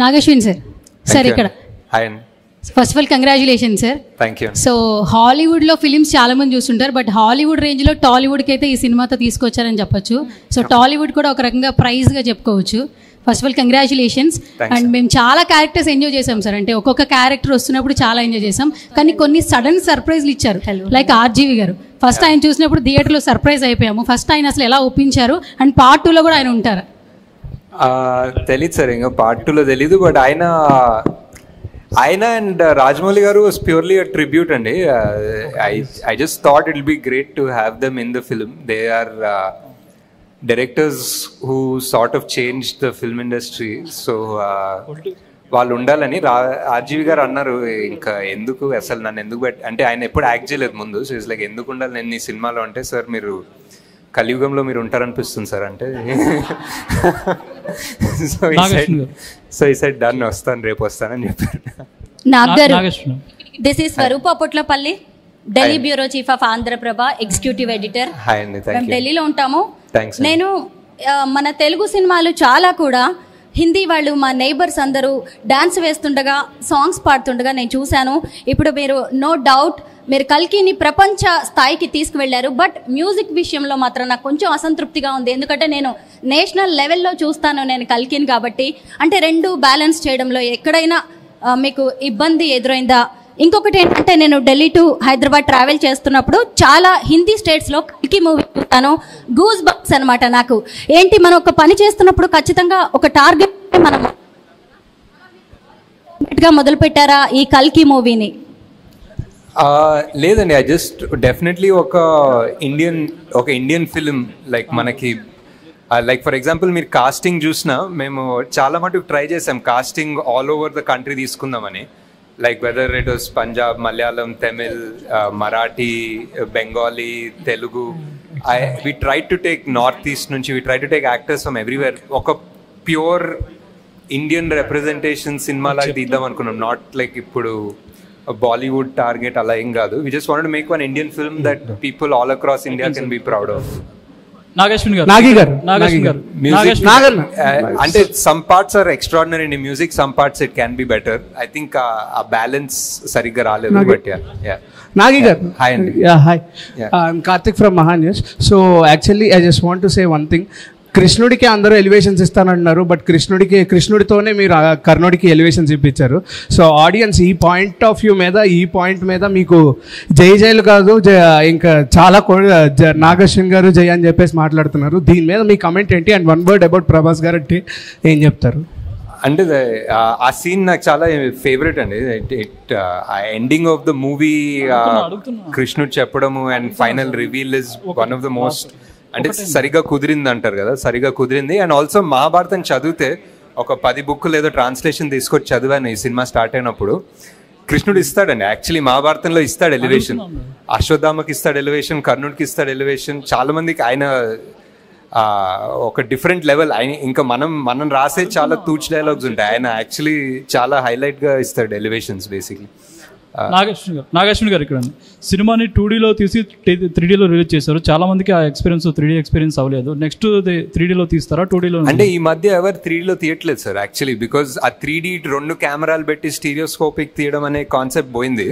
Nag Ashwin sir. Sir ఇక్కడ hi అండి. First of all congratulation sir. Thank you. So హాలీవుడ్లో films చాలా మంది చూస్తుంటారు, బట్ హాలీవుడ్ రేంజ్లో టాలీవుడ్కి అయితే ఈ సినిమాతో తీసుకొచ్చారని చెప్పొచ్చు. సో టాలీవుడ్ కూడా ఒక రకంగా ప్రైజ్గా చెప్పుకోవచ్చు. First of all congratulations. And మేము చాలా క్యారెక్టర్స్ ఎంజాయ్ చేసాం సార్. అంటే ఒక్కొక్క క్యారెక్టర్ వస్తున్నప్పుడు చాలా ఎంజాయ్ చేసాం, కానీ కొన్ని సడన్ సర్ప్రైజ్లు ఇచ్చారు. లైక్ ఆర్జీవి గారు ఫస్ట్ ఆయన చూసినప్పుడు థియేటర్లో సర్ప్రైజ్ అయిపోయాము. ఫస్ట్ ఆయన అసలు ఎలా ఒప్పించారు, అండ్ పార్ట్ 2లో కూడా ఆయన ఉంటారు? తెలీదు సార్, ఇంకా పార్ట్ 2లో తెలీదు. బట్ ఆయన అండ్ రాజమౌళి గారు వాస్ ప్యూర్లీ అ ట్రిబ్యూట్ అండి. I just thought it will be great to have them in the film. They are directors who sort of change the film industry. So వాళ్ళు ఉండాలని RGV గారు అన్నారు. ఇంకా ఎందుకు అసలు నన్ను ఎందుకు అంటే ఆయన ఎప్పుడు యాక్ట్ చేయలేదు ముందు. సో ఇట్స్ లైక్ ఎందుకు ఉండాలి నేను ఈ సినిమాలో అంటే, సార్ మీరు కలియుగంలో మీరు ఉంటారనిపిస్తుంది సార్ అంటే. సో ఈ సైడ్ డన్, వస్తాను రేపు వస్తానని చెప్పారు. This is Swarupa Potlapalli, Delhi bureau chief of Andhra Prabha, executive editor. మేము ఢిల్లీలో ఉంటాము. నేను మన తెలుగు సినిమాలు చాలా కూడా హిందీ వాళ్ళు మా నైబర్స్ అందరూ డాన్స్ వేస్తుండగా, సాంగ్స్ పాడుతుండగా నేను చూశాను. ఇప్పుడు మీరు నో డౌట్ మీరు కల్కిని ప్రపంచ స్థాయికి తీసుకువెళ్ళారు. బట్ మ్యూజిక్ విషయంలో మాత్రం నాకు కొంచెం అసంతృప్తిగా ఉంది. ఎందుకంటే నేను నేషనల్ లెవెల్లో చూస్తాను నేను కల్కిని కాబట్టి. అంటే రెండు బ్యాలెన్స్ చేయడంలో ఎక్కడైనా మీకు ఇబ్బంది ఎదురైందా? ఇంకొకటి ఏంటంటే నేను ఢిల్లీ టు హైదరాబాద్ ట్రావెల్ చేస్తున్నప్పుడు చాలా హిందీ స్టేట్స్లో కల్కి మూవీ చూస్తాను. గూస్ బంప్స్ అనమాట నాకు. ఏంటి మనం ఒక పని చేస్తున్నప్పుడు ఖచ్చితంగా ఒక టార్గెట్ మనం మొదలు పెట్టారా ఈ కల్కి మూవీని? లేదండి, ఐ జస్ట్ డెఫినెట్లీ ఒక ఇండియన్ ఫిలిం లైక్ మనకి లైక్ ఫర్ ఎగ్జాంపుల్ మీరు కాస్టింగ్ చూసినా మేము చాలా మటుకు ట్రై చేసాం casting all over the country తీసుకుందామని. Like whether it was Punjab, Malayalam, Tamil, Marathi, Bengali, Telugu. We try to take North East నుంచి, we try to take actors from everywhere. ఒక ప్యూర్ ఇండియన్ రిప్రజెంటేషన్ సినిమా లాగా తీద్దాం అనుకున్నాం. నాట్ లైక్ ఇప్పుడు బాలీవుడ్ టార్గెట్ అలా ఏం కాదు. We just wanted to make one Indian film that people all across India can be proud of. అంటే some parts are extraordinary in music, some parts it can be better. I think ఆ balance సరిగ్గా రాలేదు. But Nagi gar. Hi Andy. Yeah, hi. I'm Karthik from Mahanews. So actually I just want to say one thing. కృష్ణుడికి అందరూ elevations ఇస్తానంటున్నారు, but కృష్ణుడితోనే మీరు కర్ణుడికి elevations ఇప్పించారు. So audience ఈ point మీద మీకు జైలు కాదు, ఇంకా చాలా నాగశ్విన్ గారు జై అని చెప్పేసి మాట్లాడుతున్నారు. దీని మీద మీ కమెంట్ ఏంటి? And one word about Prabhas గారు అంటే ఏం చెప్తారు? అంటే ఆ సీన్ నాకు చాలా ఫేవరెట్ అండి. ఎండింగ్ ఆఫ్ ద మూవీ కృష్ణుడు చెప్పడము and final reveal is one of the most, అంటే సరిగా కుదిరింది అంటారు కదా, సరిగా కుదిరింది. అండ్ ఆల్సో మహాభారతం చదివితే ఒక 10 బుక్కులు ఏదో ట్రాన్స్లేషన్ తీసుకొచ్చి చదివాను ఈ సినిమా స్టార్ట్ అయినప్పుడు. కృష్ణుడు ఇస్తాడండి యాక్చువల్లీ మహాభారతంలో ఇస్తాడు ఎలివేషన్. అశ్వత్థామకి ఇస్తాడు ఎలివేషన్, కర్ణుడికి ఇస్తాడు ఎలివేషన్. చాలా మందికి ఆయన ఒక డిఫరెంట్ లెవెల్. ఆయన ఇంకా మనం రాసే చాలా తూచ్ డైలాగ్స్ ఉంటాయి, ఆయన యాక్చువల్లీ చాలా హైలైట్గా ఇస్తాడు ఎలివేషన్స్ బేసిక్లీ. నాగశ్విన్ గారు ఇక్కడ సినిమాని 2Dలో తీసి 3Dలో రిలీజ్ చేశారు. చాలా మందికి ఆ ఎక్స్పీరియన్స్ 3D ఎక్స్పీరియన్స్ అవ్వలేదు. నెక్స్ట్ 3Dలో తీస్తారా 2Dలో? అంటే ఈ మధ్య ఎవరు 3Dలో తీయట్లేదు సార్ యాక్చువల్లీ, బికాజ్ ఆ 3D 2 కెమెరాలు పెట్టి స్టీరియోస్కోపిక్ తీయడం అనే కాన్సెప్ట్ పోయింది.